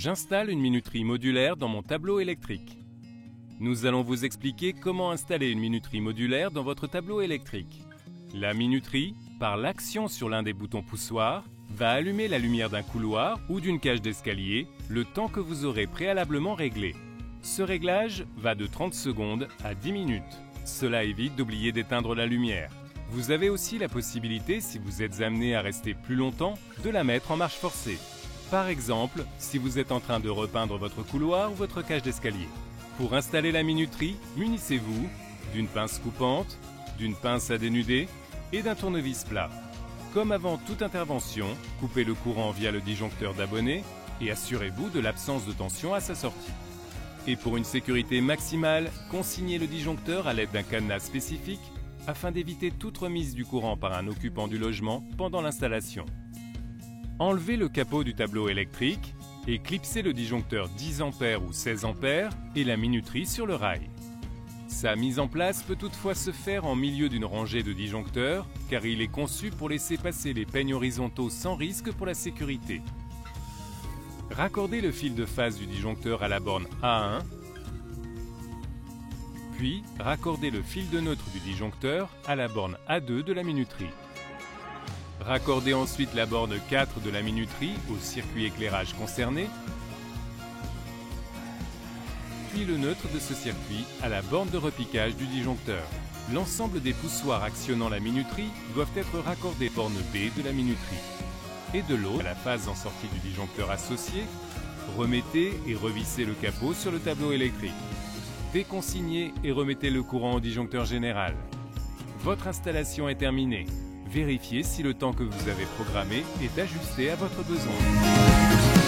J'installe une minuterie modulaire dans mon tableau électrique. Nous allons vous expliquer comment installer une minuterie modulaire dans votre tableau électrique. La minuterie, par l'action sur l'un des boutons poussoirs, va allumer la lumière d'un couloir ou d'une cage d'escalier le temps que vous aurez préalablement réglé. Ce réglage va de 30 secondes à 10 minutes. Cela évite d'oublier d'éteindre la lumière. Vous avez aussi la possibilité, si vous êtes amené à rester plus longtemps, de la mettre en marche forcée. Par exemple, si vous êtes en train de repeindre votre couloir ou votre cage d'escalier. Pour installer la minuterie, munissez-vous d'une pince coupante, d'une pince à dénuder et d'un tournevis plat. Comme avant toute intervention, coupez le courant via le disjoncteur d'abonné et assurez-vous de l'absence de tension à sa sortie. Et pour une sécurité maximale, consignez le disjoncteur à l'aide d'un cadenas spécifique afin d'éviter toute remise du courant par un occupant du logement pendant l'installation. Enlevez le capot du tableau électrique et clipsez le disjoncteur 10 A ou 16 A et la minuterie sur le rail. Sa mise en place peut toutefois se faire en milieu d'une rangée de disjoncteurs car il est conçu pour laisser passer les peignes horizontaux sans risque pour la sécurité. Raccordez le fil de phase du disjoncteur à la borne A1, puis raccordez le fil de neutre du disjoncteur à la borne A2 de la minuterie. Raccordez ensuite la borne 4 de la minuterie au circuit éclairage concerné, puis le neutre de ce circuit à la borne de repiquage du disjoncteur. L'ensemble des poussoirs actionnant la minuterie doivent être raccordés borne B de la minuterie. Et de l'autre, à la phase en sortie du disjoncteur associé, remettez et revissez le capot sur le tableau électrique. Déconsignez et remettez le courant au disjoncteur général. Votre installation est terminée. Vérifiez si le temps que vous avez programmé est ajusté à votre besoin.